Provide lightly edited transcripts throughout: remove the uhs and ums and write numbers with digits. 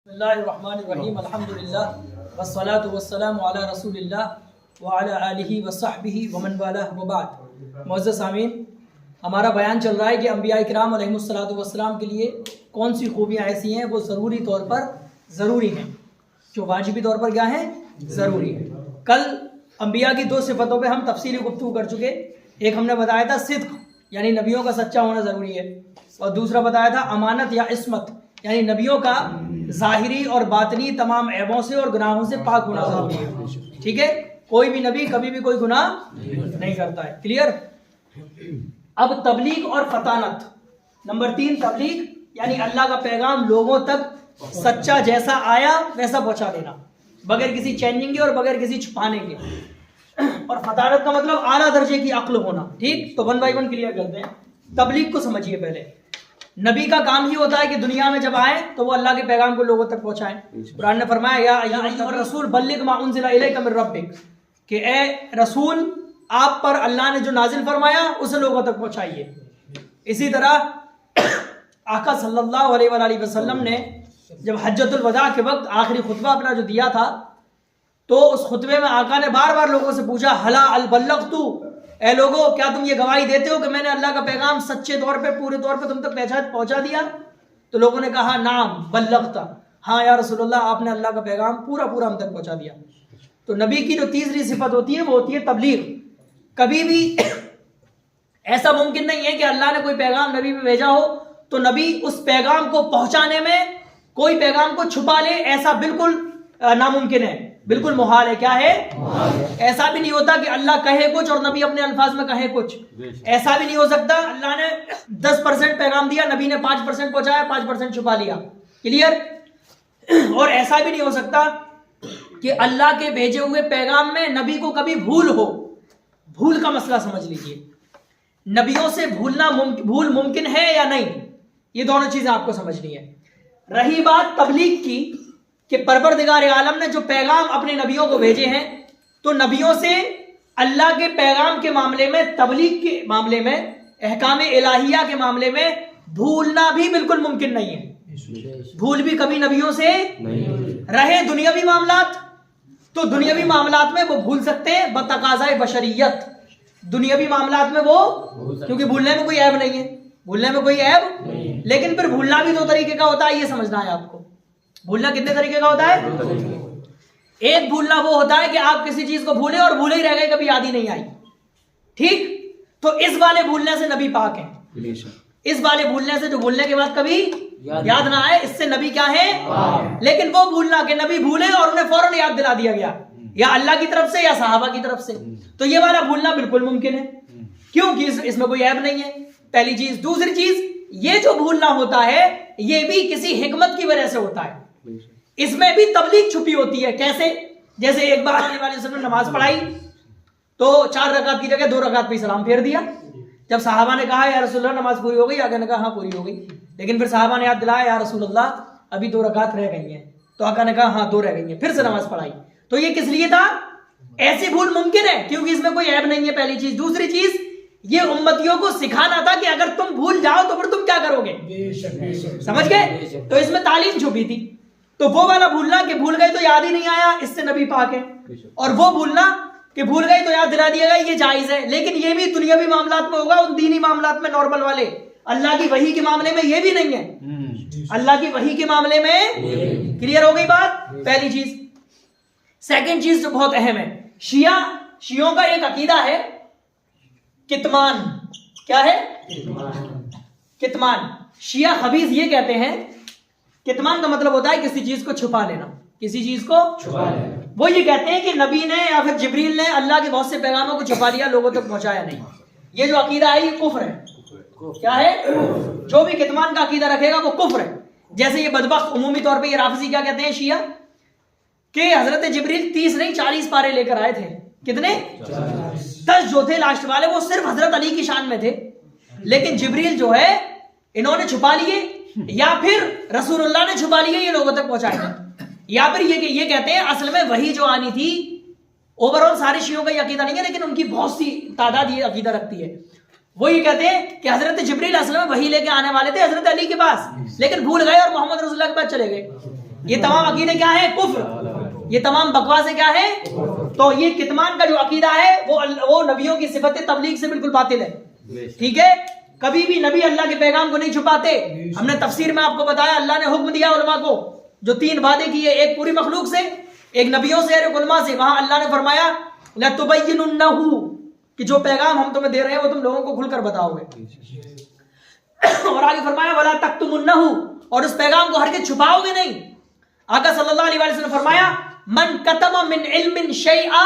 بسم اللہ الرحمن الرحیم الحمدللہ والصلاة والسلام علی رسول اللہ وعلی آلہ وصحبہ ومن والہ وبعد۔ معزز سامعین، ہمارا بیان چل رہا ہے کہ انبیاء کرام علیہ الصلاۃ والسلام کے لیے کون سی خوبیاں ایسی ہیں وہ ضروری طور پر ضروری ہیں، جو واجبی طور پر کیا ہیں، ضروری ہیں۔ کل انبیاء کی دو صفتوں پہ ہم تفصیلی گفتگو کر چکے۔ ایک ہم نے بتایا تھا صدق، یعنی نبیوں کا سچا ہونا ضروری ہے، اور دوسرا بتایا تھا امانت یا عصمت، یعنی نبیوں کا ظاہری اور باطنی تمام عیبوں سے اور گناہوں سے پاک ہونا ضروری ہے۔ ٹھیک ہے، کوئی بھی نبی کبھی بھی کوئی گناہ نہیں کرتا ہے۔ کلیئر؟ اب تبلیغ اور فطانت، نمبر 3 تبلیغ، یعنی اللہ کا پیغام لوگوں تک سچا جیسا آیا ویسا پہنچا دینا، بغیر کسی چینجنگ کے اور بغیر کسی چھپانے کے۔ اور فطانت کا مطلب اعلیٰ درجے کی عقل ہونا۔ ٹھیک، تو 1 بائی 1 کلیئر کرتے ہیں۔ تبلیغ کو سمجھیے پہلے۔ نبی کا کام ہی ہوتا ہے کہ دنیا میں جب آئے تو وہ اللہ کے پیغام کو لوگوں تک پہنچائیں۔ قرآن نے فرمایا یا ایھا الرسول بلغ ما انزل الیک من ربک، کہ اے رسول آپ پر اللہ نے جو نازل فرمایا اسے لوگوں تک پہنچائیے۔ اسی طرح آقا صلی اللہ علیہ وآلہ وسلم نے جب حجۃ الوداع کے وقت آخری خطبہ اپنا جو دیا تھا، تو اس خطبے میں آقا نے بار بار لوگوں سے پوچھا ہلا البلغت، اے لوگوں کیا تم یہ گواہی دیتے ہو کہ میں نے اللہ کا پیغام سچے طور پہ پورے طور پہ تم تک پہنچا دیا؟ تو لوگوں نے کہا نعم بلغت، ہاں یا رسول اللہ آپ نے اللہ کا پیغام پورا ہم تک پہنچا دیا۔ تو نبی کی جو تیسری صفت ہوتی ہے وہ ہوتی ہے تبلیغ۔ کبھی بھی ایسا ممکن نہیں ہے کہ اللہ نے کوئی پیغام نبی پہ بھیجا ہو تو نبی اس پیغام کو پہنچانے میں کوئی پیغام کو چھپا لے، ایسا بالکل ناممکن ہے، بالکل محال ہے۔ کیا ہے؟ ایسا بھی نہیں ہوتا کہ اللہ کہے کچھ اور نبی اپنے الفاظ میں کہے کچھ، ایسا بھی نہیں ہو سکتا۔ اللہ نے 10% پیغام دیا، نبی نے 5% پہنچایا، 5% چھپا لیا۔ کلیئر؟ اور ایسا بھی نہیں ہو سکتا کہ اللہ کے بھیجے ہوئے پیغام میں نبی کو کبھی بھول ہو۔ بھول کا مسئلہ سمجھ لیجئے، نبیوں سے بھول ممکن ہے یا نہیں، یہ دونوں چیزیں آپ کو سمجھنی ہے۔ رہی بات تبلیغ کی کہ پروردگار عالم نے جو پیغام اپنے نبیوں کو بھیجے ہیں، تو نبیوں سے اللہ کے پیغام کے معاملے میں، تبلیغ کے معاملے میں، احکام الہیہ کے معاملے میں بھولنا بھی بالکل ممکن نہیں ہے۔ بھول بھی کبھی نبیوں سے رہے دنیاوی معاملات، تو دنیاوی معاملات میں وہ بھول سکتے ہیں بتقاضۂ بشریت۔ دنیاوی معاملات میں وہ، کیونکہ بھولنے میں کوئی عیب نہیں ہے، بھولنے میں کوئی عیب، لیکن پھر بھولنا بھی 2 طریقے کا ہوتا ہے، یہ سمجھنا ہے آپ کو۔ بھولنا کتنے طریقے کا ہوتا ہے؟ ایک بھولنا وہ ہوتا ہے کہ آپ کسی چیز کو بھولے اور بھولے ہی رہ گئے، کبھی یاد ہی نہیں آئی۔ ٹھیک، تو اس والے بھولنے سے نبی پاک ہیں۔ اس والے بھولنے سے جو بھولنے کے بعد کبھی یاد نہ آئے، اس سے نبی کیا ہے؟ لیکن وہ بھولنا کہ نبی بھولے اور انہیں فوراً یاد دلا دیا گیا، یا اللہ کی طرف سے یا صحابہ کی طرف سے، تو یہ والا بھولنا بالکل ممکن ہے، کیونکہ اس میں کوئی عیب نہیں ہے، پہلی چیز۔ دوسری چیز، یہ جو بھولنا ہوتا ہے یہ بھی کسی حکمت کی وجہ سے ہوتا ہے، اس میں بھی تبلیغ چھپی ہوتی ہے۔ کیسے؟ جیسے ایک بار نبی علیہ السلام نے نماز پڑھائی تو 4 رکعت کی جگہ 2 رکعت پہ سلام پھیر دیا۔ جب صحابہ نے کہا یا رسول اللہ نماز پوری ہو گئی، آقا نے کہا ہاں پوری ہو گئی، لیکن پھر صحابہ نے یاد دلایا یا رسول اللہ ابھی 2 رکعت رہ گئی ہیں، تو آقا نے کہا ہاں 2 رہ گئی ہیں، پھر سے نماز پڑھائی۔ تو یہ کس لیے تھا؟ ایسی بھول ممکن ہے کیونکہ اس میں کوئی عیب نہیں ہے، پہلی چیز۔ دوسری چیز، یہ امتیوں کو سکھانا تھا کہ اگر تم بھول جاؤ تو پھر تم کیا کرو گے، سمجھ گئے؟ تو اس میں تعلیم چھپی تھی۔ تو وہ والا بھولنا کہ بھول گئے تو یاد ہی نہیں آیا، اس سے نبی پاک ہے، اور وہ بھولنا کہ بھول گئے تو یاد دلا دیا گیا، یہ جائز ہے، لیکن یہ بھی دنیاوی معاملات میں ہوگا، ان دینی معاملات میں نارمل والے۔ اللہ کی وحی کے معاملے میں یہ بھی نہیں ہے، اللہ کی وحی کے معاملے میں۔ کلیئر ہو گئی بات؟ پہلی چیز۔ سیکنڈ چیز جو بہت اہم ہے، شیعوں کا ایک عقیدہ ہے کتمان۔ کیا ہے؟ کتمان۔ شیعہ خبیث یہ کہتے ہیں، کتمان کا مطلب ہوتا ہے کسی چیز کو چھپا لینا، کسی چیز کو چھپا لینا۔ وہ یہ کہتے ہیں کہ نبی نے یا پھر جبریل نے اللہ کے بہت سے پیغاموں کو چھپا لیا، لوگوں تک پہنچایا نہیں۔ یہ جو عقیدہ ہے یہ کفر ہے۔ کیا ہے؟ جو بھی کتمان کا عقیدہ رکھے گا وہ کفر ہے۔ جیسے یہ بدبخت عمومی طور پہ یہ رافضی کیا کہتے ہیں شیعہ، کہ حضرت جبریل 30 نہیں 40 پارے لے کر آئے تھے۔ کتنے؟ 10 جو تھے لاسٹ والے وہ صرف حضرت علی کی شان میں تھے، لیکن جبریل جو ہے انہوں نے چھپا لیے، یا پھر رسول اللہ نے چھپا لیے، یہ لوگوں تک پہنچائے ہیں۔ یا پھر یہ کہتے ہیں اصل میں وہی جو آنی تھی، اوور آل سارے شیعوں کا یہ عقیدہ نہیں ہے لیکن ان کی بہت سی تعداد یہ عقیدہ رکھتی ہے، وہ یہ کہتے ہیں کہ حضرت جبریل اصل میں وہی لے کے آنے والے تھے حضرت علی کے پاس، لیکن بھول گئے اور محمد رسول اللہ کے پاس چلے گئے۔ یہ تمام عقیدے کیا ہیں؟ کفر. یہ تمام بکواسیں کیا ہیں؟ تو یہ کتمان کا جو عقیدہ ہے وہ نبیوں کی صفت تبلیغ سے بالکل باطل ہے. ٹھیک ہے. کبھی بھی نبی اللہ کے پیغام کو نہیں چھپاتے. ہم نے تفسیر میں آپ کو بتایا اللہ نے حکم دیا علماء کو جو 3 وعدے کیے، ایک پوری مخلوق سے، ایک نبیوں سے، ایک علماء سے. وہاں اللہ نے فرمایا لَتُبَيِّنُنَّهُ کہ جو پیغام ہم تمہیں دے رہے ہیں وہ تم لوگوں کو کھل کر بتاؤ گے. اور آگے فرمایا وَلَا تَكْتُمُنَّهُ اور اس پیغام کو ہرگز چھپاؤ گے نہیں. آقا صلی اللہ علیہ وسلم نے فرمایا من کتم من علم شیئا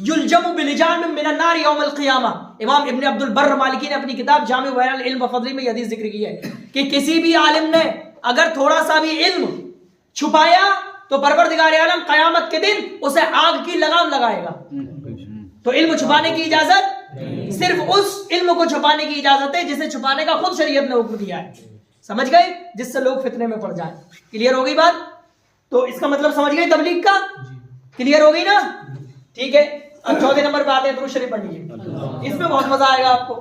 یلجم بلجام من النار یوم القیامہ. امام ابن عبد البر مالکی نے اپنی کتاب جامع بیان العلم و فضل میں یہ حدیث ذکر کی ہے کہ کسی بھی عالم نے اگر تھوڑا سا بھی علم چھپایا تو پروردگار عالم قیامت کے دن اسے آگ کی لگام لگائے گا. تو علم چھپانے کی اجازت صرف اس علم کو چھپانے کی اجازت ہے جسے چھپانے کا خود شریعت نے حکم دیا ہے. سمجھ گئے؟ جس سے لوگ فتنے میں پڑ جائیں. کلیئر ہو گئی بات؟ تو اس کا مطلب سمجھ گئے تبلیغ کا؟ کلیئر ہو گئی نا؟ ٹھیک ہے. اب 14 نمبر پہ آتے ہیں، درود شریف پڑھ لیجیے. اس میں بہت مزہ آئے گا آپ کو.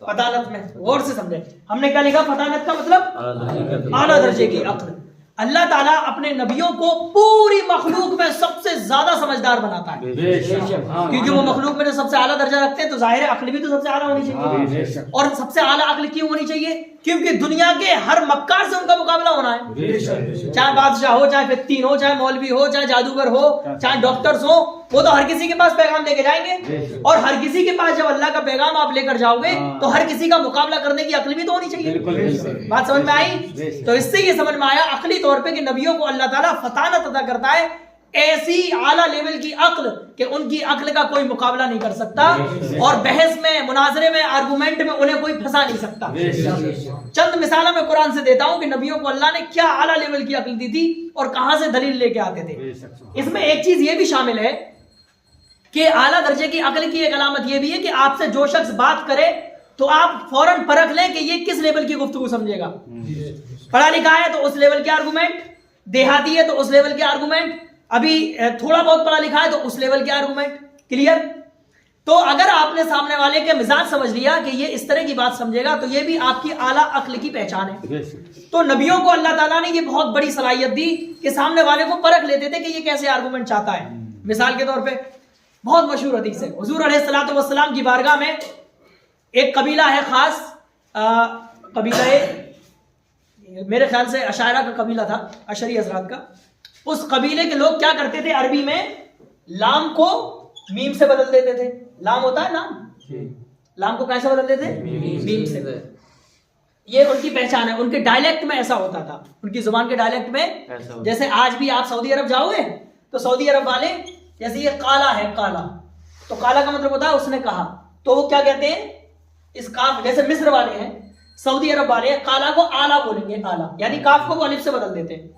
فطانت میں غور سے سمجھیں. ہم نے کیا لکھا؟ فطانت کا مطلب اعلیٰ درجے کی عقل. اللہ تعالیٰ اپنے نبیوں کو پوری مخلوق میں سب سے زیادہ سمجھدار بناتا ہے کیونکہ وہ مخلوق میں جو سب سے اعلیٰ درجہ رکھتے ہیں تو ظاہر عقل بھی تو سب سے اعلیٰ ہونی چاہیے. اور سب سے اعلیٰ عقل کیوں ہونی چاہیے؟ کیونکہ دنیا کے ہر مکار سے ان کا مقابلہ ہونا ہے. چاہے بادشاہ ہو، چاہے فتین ہو، چاہے مولوی ہو، چاہے جادوگر ہو، چاہے ڈاکٹرز ہو، وہ تو ہر کسی کے پاس پیغام لے کے جائیں گے. اور ہر کسی کے پاس جب اللہ کا پیغام آپ لے کر جاؤ گے تو ہر کسی کا مقابلہ کرنے کی عقل بھی تو ہونی چاہیے. بات سمجھ میں آئی؟ تو اس سے یہ سمجھ میں آیا عقلی طور پہ کہ نبیوں کو اللہ تعالیٰ فطانت عطا کرتا ہے، ایسی اعلیٰ لیول کی عقل کہ ان کی عقل کا کوئی مقابلہ نہیں کر سکتا اور بحث میں، مناظرے میں، آرگومنٹ میں انہیں کوئی پھنسا نہیں سکتا. چند مثالیں میں قرآن سے دیتا ہوں کہ نبیوں کو اللہ نے کیا اعلیٰ لیول کی عقل دی تھی اور کہاں سے دلیل لے کے آتے تھے. اس میں ایک چیز یہ بھی شامل ہے کہ اعلیٰ درجے کی عقل کی ایک علامت یہ بھی ہے کہ آپ سے جو شخص بات کرے تو آپ فوراً پرکھ لیں کہ یہ کس لیول کی گفتگو سمجھے گا. پڑھا لکھا ہے تو اس لیول کے آرگومنٹ، دیہاتی ہے تو اس لیول کے آرگومنٹ، ابھی تھوڑا بہت پڑھا لکھا ہے تو اس لیول کے آرگومنٹ. کلیئر؟ تو اگر آپ نے سامنے والے کے مزاج سمجھ لیا کہ یہ اس طرح کی بات سمجھے گا تو یہ بھی آپ کی اعلیٰ عقل کی پہچان ہے. تو نبیوں کو اللہ تعالیٰ نے یہ بہت بڑی صلاحیت دی کہ سامنے والے کو پرکھ لیتے تھے کہ یہ کیسے آرگومنٹ چاہتا ہے. مثال کے طور پہ بہت مشہور حدیث ہے، حضور علیہ الصلوۃ والسلام کی بارگاہ میں ایک قبیلہ ہے خاص، قبیلہ میرے خیال سے اشاعرہ کا قبیلہ تھا، اشری حضرات کا. اس قبیلے کے لوگ کیا کرتے تھے؟ عربی میں لام کو میم سے بدل دیتے تھے. لام ہوتا ہے لام، لام کو کیسے بدل دیتے؟ میم سے. یہ ان کی پہچان ہے. ان کے ڈائلیکٹ میں ایسا ہوتا تھا، ان کی زبان کے ڈائلیکٹ میں. جیسے آج بھی آپ سعودی عرب جاؤ گے تو سعودی عرب والے جیسے یہ کالا ہے، کالا، تو کالا کا مطلب ہوتا ہے اس نے کہا، تو وہ کیا کہتے ہیں اس کاف، جیسے مصر والے ہیں، سعودی عرب والے کالا کو آلہ بولیں گے، آلہ یعنی کاف کو وہ الف سے بدل دیتے ہیں.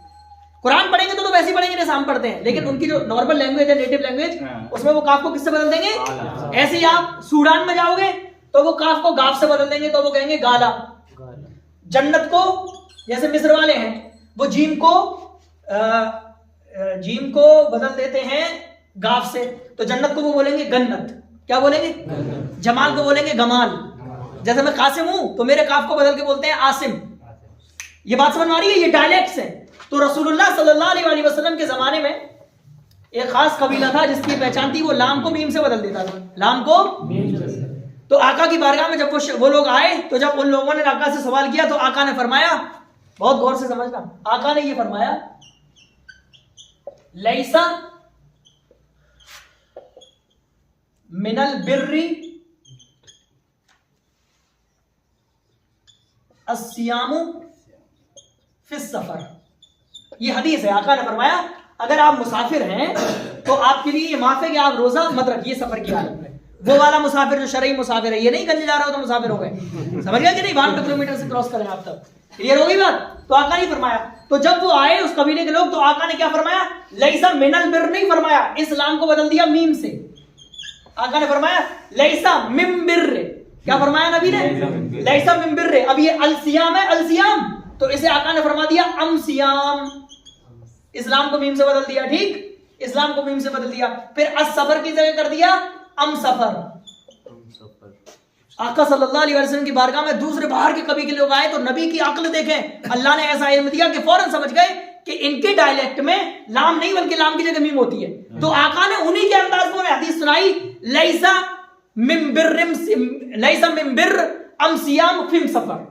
قرآن پڑھیں گے تو ویسے ہی پڑھیں گے جیسے ہم پڑھتے ہیں، لیکن ان کی جو نارمل لینگویج ہے، نیٹو لینگویج، اس میں وہ کاف کو کس سے بدل دیں گے؟ ایسے ہی آپ سوڈان میں جاؤ گے تو وہ کاف کو گاف سے بدل دیں گے تو وہ کہیں گے گالا. جنت کو جیسے مصر والے ہیں وہ جیم کو بدل دیتے ہیں گاف سے، تو جنت کو وہ بولیں گے گنت. کیا بولیں گے؟ جمال کو بولیں گے گمال. جیسے میں قاسم ہوں تو میرے کاف کو بدل کے بولتے ہیں آسم. یہ بات سمجھ میں آ رہی ہے؟ یہ ڈائلیکٹس ہیں. تو رسول اللہ صلی اللہ علیہ وسلم کے زمانے میں ایک خاص قبیلہ تھا جس کی پہچان تھی وہ لام کو میم سے بدل دیتا تھا، لام کو میم سے. تو آقا کی بارگاہ میں جب وہ لوگ آئے تو جب ان لوگوں نے آقا سے سوال کیا تو آقا نے فرمایا، بہت غور سے سمجھنا، آقا نے یہ فرمایا لیسا من البر الصیام فی السفر. یہ حدیث ہے. آقا نے فرمایا اگر آپ مسافر ہیں تو آپ کے لیے یہ معاف ہے کہ آپ روزہ مت رکھیے سفر کی حالت میں. وہ والا مسافر جو شرعی مسافر ہے، یہ نہیں گنج جا رہا ہو تو مسافر ہو گئے. سمجھ گیا کہ نہیں؟ 52 کلومیٹر سے کراس کریں آپ تک. کلیئر ہو گئی بات؟ تو آقا نے فرمایا. تو جب وہ آئے اس قبیلے کے لوگ تو آقا نے کیا فرمایا؟ لیسا من البر نہیں فرمایا، اسلام کو بدل دیا میم سے. آقا نے فرمایا لیسا من بر. کیا فرمایا نبی نے؟ لیسا من بر. اب یہ الصیام ہے، الصیام، تو اسے آقا نے فرما دیا ام سیام. اسلام کو میم سے بدل دیا. ٹھیک، اسلام کو میم سے بدل دیا. پھر السفر کی جگہ کر دیا ام سفر. آقا صلی اللہ علیہ وسلم کی بارگاہ میں دوسرے باہر کے قبیلے کے لوگ آئے تو نبی کی عقل دیکھیں، اللہ نے ایسا علم دیا کہ فوراً سمجھ گئے کہ ان کے ڈائلیکٹ میں لام نہیں بلکہ لام کی جگہ میم ہوتی ہے. تو آقا نے انہی کے انداز میں حدیث سنائی لیسا من بر ام صیام فم سفر.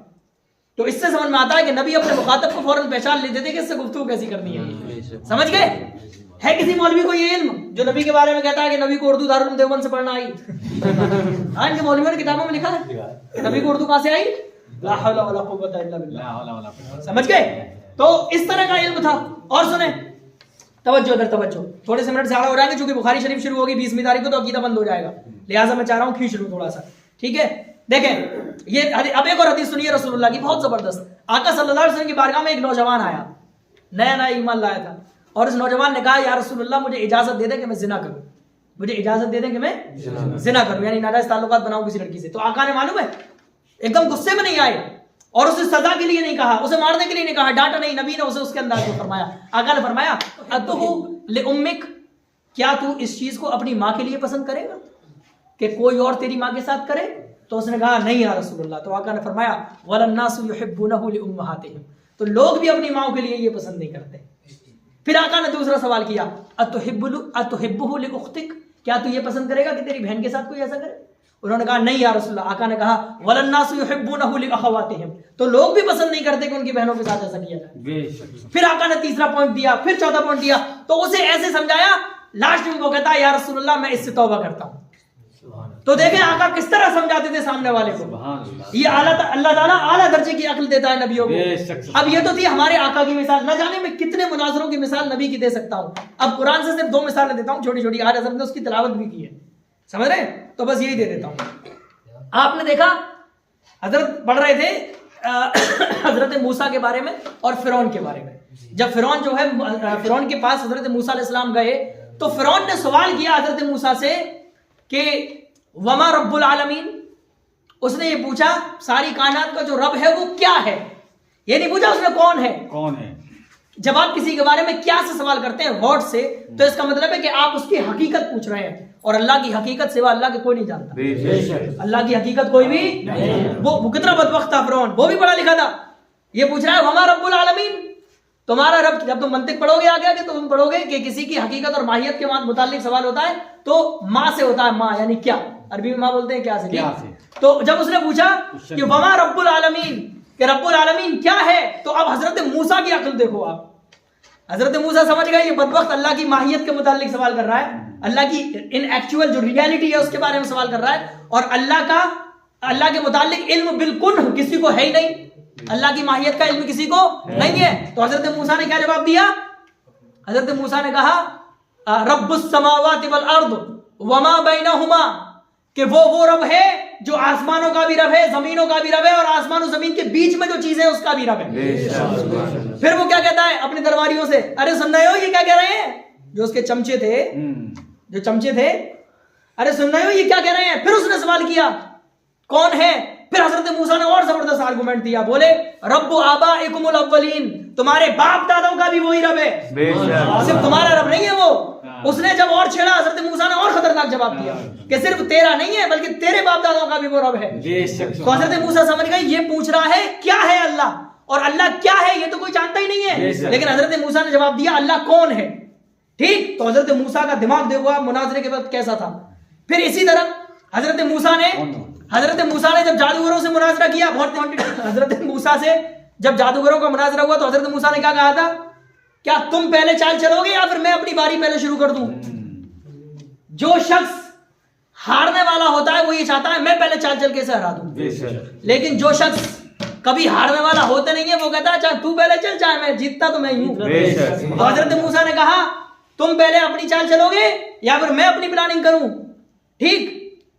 تو اس سے سمجھ میں آتا ہے کہ نبی اپنے مخاطب کو فوراً پہچان لیتے تھے کہ اس سے گفتگو کیسی کرنی ہے. سمجھ گئے؟ ہے کسی مولوی کو یہ علم جو نبی کے بارے میں کہتا ہے کہ نبی کو اردو دارالعلوم دیوبند سے پڑھنا آئی؟ ہاں ان کے مولویوں نے کتابوں میں لکھا ہے نبی کو اردو کہاں سے آئی؟ لا حول ولا قوت الا باللہ. سمجھ گئے؟ تو اس طرح کا علم تھا. اور سنیں توجہ ادھر توجہ, تھوڑے سے منٹ زیادہ ہو جائیں گے چونکہ بخاری شریف شروع ہوگی 20ویں تاریخ کو تو عقیدہ بند ہو جائے گا, لہٰذا میں چاہ رہا ہوں کھینچ لوں تھوڑا سا. ٹھیک ہے دیکھیں یہ اب ایک اور حدیث سنیے رسول اللہ کی بہت زبردست. آقا صلی اللہ علیہ وسلم کی بارگاہ میں ایک نوجوان آیا, نیا نیا ایمان لایا تھا, اور اس نوجوان نے کہا یا رسول اللہ مجھے اجازت دے دیں کہ میں زنا کروں, مجھے اجازت دے دیں کہ میں زنا کروں, یعنی ناجائز تعلقات بناؤں کسی لڑکی سے. تو آقا نے معلوم ہے ایک دم غصے میں نہیں آئے اور اسے سزا کے لیے نہیں کہا, اسے مارنے کے لیے نہیں کہا, ڈانٹا نہیں, نبی نے اسے اس کے انداز میں فرمایا. آقا نے فرمایا اتہو لامک, کیا تو اس چیز کو اپنی ماں کے لیے پسند کرے گا کہ کوئی اور تیری ماں کے ساتھ کرے؟ تو اس نے کہا نہیں یا رسول اللہ. تو آقا نے فرمایا والناس یحبونہ لامہاتہم, تو لوگ بھی اپنی ماں کے لیے یہ پسند نہیں کرتے. پھر آقا نے دوسرا سوال کیا اتحبہ لاختک, کیا تو یہ پسند کرے گا کہ تیری بہن کے ساتھ کوئی ایسا کرے؟ انہوں نے کہا نہیں یا رسول اللہ. آقا نے کہا والناس یحبونہ لاخواتہم, تو لوگ بھی پسند نہیں کرتے کہ ان کی بہنوں کے ساتھ ایسا کیا جائے. پھر آقا نے تیسرا پوائنٹ دیا, پھر چوتھا پوائنٹ دیا, تو اسے ایسے سمجھایا, لاسٹ میں وہ کہتا ہے یا رسول اللہ میں اس سے توبہ کرتا ہوں. تو دیکھیں آقا کس طرح سمجھاتے تھے سامنے والے کو. یہ اللہ تعالیٰ اعلیٰ درجے کی عقل دیتا ہے نبیوں کو. اب یہ تو تھی ہمارے آقا کی مثال, نہ جانے میں کتنے مناظروں کی مثال نبی کی دے سکتا ہوں. اب قرآن سے صرف 2 مثالیں دیتا ہوں چھوٹی چھوٹی, آج حضرت نے اس کی تلاوت بھی کی ہے, سمجھ رہے ہیں؟ تو بس یہی دے دیتا ہوں. آپ نے دیکھا حضرت پڑھ رہے تھے حضرت موسیٰ کے بارے میں اور فرعون کے بارے میں. جب فرعون جو ہے فرعون کے پاس حضرت موسیٰ علیہ السلام گئے تو فرعون نے سوال کیا حضرت موسیٰ سے کہ وما رب العالمین, اس نے یہ پوچھا ساری کائنات کا جو رب ہے وہ کیا ہے, یہ نہیں پوچھا اس نے کون ہے. جب آپ کسی کے بارے میں کیا سے سوال کرتے ہیں واٹ سے, تو اس کا مطلب ہے کہ آپ اس کی حقیقت پوچھ رہے ہیں, اور اللہ کی حقیقت سوا اللہ کے کوئی نہیں جانتا. اللہ کی حقیقت کوئی بھی وہ کتنا بدبخت تھا فرعون, وہ بھی پڑھا لکھا تھا. یہ پوچھ رہا ہے وما رب العالمین, تمہارا رب. جب تم منطق پڑھو گے آگے کہ تم پڑھو گے کہ کسی کی حقیقت اور ماہیت کے متعلق سوال ہوتا ہے تو ماں سے ہوتا ہے, ماں یعنی کیا, عربی میں ماں بولتے ہیں کیا سے. تو جب اس نے پوچھا کہ وما رب العالمین, کہ رب العالمین کیا ہے, تو اب حضرت موسیٰ کی عقل دیکھو آپ. حضرت موسیٰ سمجھ گئے یہ بدبخت اللہ کی ماہیت کے متعلق سوال کر رہا ہے, اللہ کی ان ایکچوئل جو ریالٹی ہے اس کے بارے میں سوال کر رہا ہے, اور اللہ کے متعلق علم بالکل کسی کو ہے ہی نہیں, اللہ کی ماہیت کا علم کسی کو نہیں ہے. تو حضرت موسیٰ نے کیا جواب دیا؟ حضرت موسیٰ نے کہا رب السماوات والارض وما بینہما, کہ وہ رب ہے جو آسمانوں کا بھی رب ہے, زمینوں کا بھی رب ہے, اور آسمان و زمین کے بیچ میں جو چیزیں اس کا بھی رب ہے. پھر وہ کیا کہتا ہے اپنی درباریوں سے, ارے سن رہے ہو یہ کیا کہہ رہے ہیں, جو اس کے چمچے تھے, ارے سن رہے ہو یہ کیا کہہ رہے ہیں. پھر اس نے سوال کیا کون ہے, پھر حضرت موسیٰ نے اور زبردست آرگومنٹ دیا, بولے رب آبائکم الاولین, تمہارے باپ دادوں کا بھی وہی رب ہے, صرف تمہارا رب نہیں ہے وہ. اس نے جب اور چھیڑا حضرت موسیٰ نے اور خطرناک جواب دیا کہ صرف تیرا نہیں ہے بلکہ تیرے باپ دادوں کا بھی وہ رب ہے. تو حضرت موسیٰ سمجھ گئے یہ پوچھ رہا ہے کیا ہے اللہ, اور اللہ کیا ہے یہ تو کوئی جانتا ہی نہیں ہے, لیکن حضرت موسیٰ نے جواب دیا اللہ کون ہے. ٹھیک, تو حضرت موسیٰ کا دماغ دیکھو مناظرے کے وقت کیسا تھا. پھر اسی طرح حضرت موسیٰ نے جب جادوگروں سے مناظرہ کیا, حضرت موسیٰ سے جب جادوگروں کا مناظرہ ہوا تو حضرت موسیٰ نے کیا کہا تھا, کیا تم پہلے چال چلو گے یا پھر میں اپنی باری پہلے شروع کر دوں. جو شخص ہارنے والا ہوتا ہے وہ یہ چاہتا ہے میں پہلے چال چل کے اسے ہرا دوں, لیکن جو شخص کبھی ہارنے والا ہوتا نہیں ہے وہ کہتا ہے چاہے تو پہلے چل چاہے میں جیتتا تو میں ہی ہوں. تو حضرت موسیٰ نے کہا تم پہلے اپنی چال چلو گے یا پھر میں اپنی پلاننگ کروں. ٹھیک,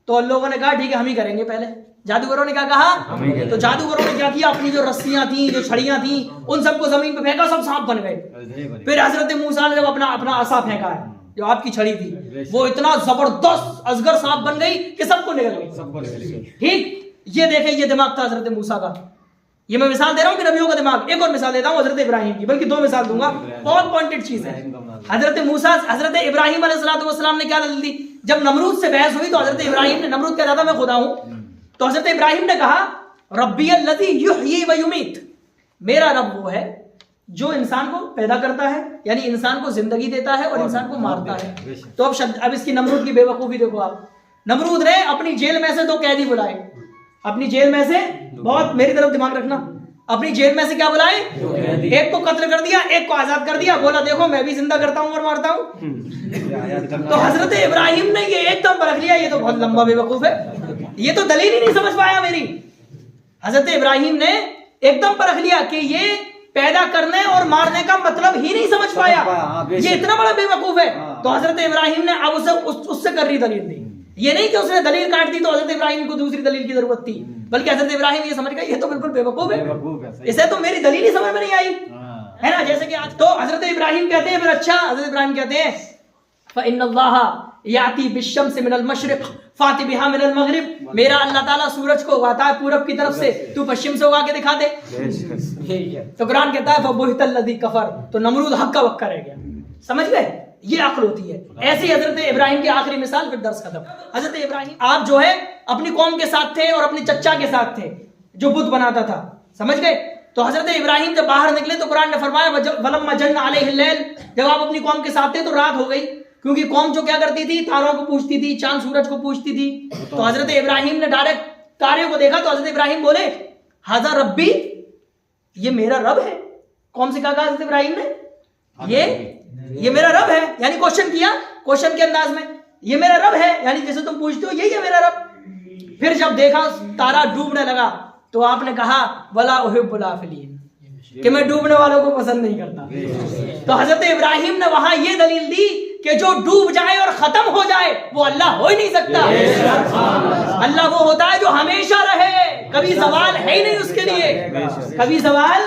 تو لوگوں نے کہا ٹھیک ہے ہم ہی کریں گے پہلے. جادوگروں نے کیا کہا, تو جادوگروں نے کیا کیا, اپنی جو رسیاں تھیں جو چھڑیاں تھیں ان سب کو زمین پہ پھینکا, سب سانپ بن گئے. پھر حضرت موسیٰ نے جب اپنا عصا پھینکا ہے جو آپ کی چھڑی تھی وہ اتنا زبردست ازگر سانپ بن گئی کہ سب کو نگل گئی. ٹھیک, یہ دیکھیں یہ دماغ تھا حضرت موسیٰ کا. یہ میں مثال دے رہا ہوں کہ نبیوں کا دماغ. ایک اور مثال دیتا ہوں حضرت ابراہیم کی, بلکہ 2 مثال دوں گا, بہت پوائنٹڈ چیز ہے. حضرت ابراہیم علیہ السلام نے کیا دلیل دی, جب نمرود سے بحث ہوئی تو حضرت ابراہیم نے, نمرود کہتا تھا میں خدا ہوں, تو حضرت ابراہیم نے کہا ربی الذی یحیی و یمیت, میرا رب وہ ہے جو انسان کو پیدا کرتا ہے، یعنی انسان کو زندگی دیتا ہے اور انسان کو مارتا ہے. تو اب اس کی نمرود کی بے وقوفی دیکھو آپ. نمرود نے اپنی جیل میں سے 2 قیدی بلائے، اپنی جیل میں سے، بہت میری طرف دماغ رکھنا، اپنی جیل میں سے کیا بلائے؟ 1 کو قتل کر دیا، 1 کو آزاد کر دیا. بولا دیکھو میں بھی زندہ کرتا ہوں اور مارتا ہوں. تو حضرت ابراہیم نے یہ ایک دم پرکھ لیا، یہ تو بہت لمبا بے وقوف ہے، یہ تو دلیل ہی نہیں سمجھ پایا میری. حضرت ابراہیم نے ایک دم پرکھ لیا کہ یہ پیدا کرنے اور مارنے کا مطلب ہی نہیں سمجھ پایا، یہ اتنا بڑا بے وقوف ہے. تو حضرت ابراہیم نے اب اس سے کر رہی دلیل دی. یہ نہیں کہ اس نے دلیل کاٹ دی تو حضرت ابراہیم کو دوسری دلیل کی ضرورت تھی، بلکہ حضرت ابراہیم یہ سمجھ گئے یہ تو بالکل بے وقوف ہے، اسے تو میری دلیل ہی سمجھ میں نہیں آئی ہے نا. جیسے کہ آج تو حضرت ابراہیم کہتے ہیں، پھر اچھا حضرت ابراہیم کہتے ہیں فَإِنَّ اللَّهَ يَأْتِي بِالشَّمْسِ مِنَ الْمَشْرِقِ فَأْتِ بِهَا مِنَ الْمَغْرِبِ. میرا اللہ تعالیٰ سورج کو اگاتا ہے پورب کی طرف سے، تو پشچم سے اگا کے دکھا دے. تو قرآن کہتا ہے فَبُهِتَ الَّذِي كَفَرَ. تو نمرود حق کا وقت رہ گیا. سمجھ گئے؟ یہ عقل ہوتی ہے. ایسی حضرت ابراہیم کی آخری مثال، پھر درس ختم. حضرت ابراہیم آپ جو ہے اپنی قوم کے ساتھ تھے اور اپنے چچا کے ساتھ تھے جو بت بناتا تھا. سمجھ گئے؟ تو حضرت ابراہیم جب باہر نکلے تو قرآن نے فرمایا وَلَمَّا جَنَّ عَلَيْهِ اللَّيْلُ. جب آپ اپنی قوم کے ساتھ تھے تو رات ہو گئی، کیونکہ قوم جو کیا کرتی تھی؟ تاروں کو پوچھتی تھی، چاند سورج کو پوچھتی تھی. تو حضرت ابراہیم نے ڈائریکٹ تارے کو دیکھا تو حضرت ابراہیم بولے ھذا ربی، یہ میرا رب ہے. قوم سے کہا حضرت ابراہیم نے یہ میرا رب ہے، یعنی کوشچن کیا، کوشچن کے انداز میں یہ میرا رب ہے، یعنی جیسے تم پوچھتے ہو یہی ہے میرا رب. پھر جب دیکھا تارا ڈوبنے لگا تو آپ نے کہا ولا احب الافلین، کہ میں ڈوبنے والوں کو پسند نہیں کرتا. تو حضرت ابراہیم نے وہاں یہ دلیل دی کہ جو ڈوب جائے اور ختم ہو جائے وہ اللہ ہو ہی نہیں سکتا. اللہ وہ ہوتا ہے جو ہمیشہ رہے، کبھی زوال ہے ہی نہیں اس کے لیے، کبھی زوال.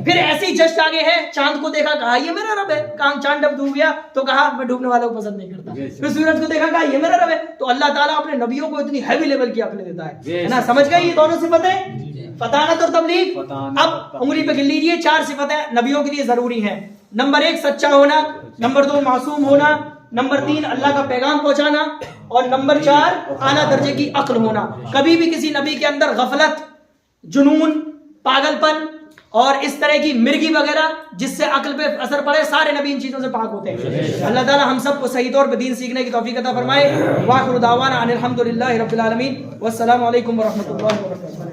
پھر ایسی جسٹ آگے ہے، چاند کو دیکھا کہا یہ میرا رب ہے، کہاں چاند جب ڈوب گیا تو کہا میں ڈوبنے والوں کو پسند نہیں کرتا. پھر سورج کو دیکھا کہا یہ میرا رب ہے. تو اللہ تعالیٰ اپنے نبیوں کو اتنی ہیوی لیول کی عقل دیتا ہے نا. سمجھ گئے یہ دونوں صفتیں، فطانت اور تبلیغ. اب انگلی پہ گن لیجیے 4 صفتیں نبیوں کے لیے ضروری ہیں. نمبر 1 سچا ہونا، نمبر 2 معصوم ہونا، نمبر 3 اللہ کا پیغام پہنچانا، اور نمبر 4 اعلیٰ درجے کی عقل ہونا. کبھی بھی کسی نبی کے اندر غفلت، جنون، پاگل پن اور اس طرح کی مرگی وغیرہ جس سے عقل پہ اثر پڑے، سارے نبی ان چیزوں سے پاک ہوتے ہیں. اللہ تعالی ہم سب کو صحیح طور پہ دین سیکھنے کی توفیق عطا فرمائے. وآخر دعوانا ان الحمد للہ رب العالمین، والسلام علیکم ورحمۃ اللہ وبرکاتہ.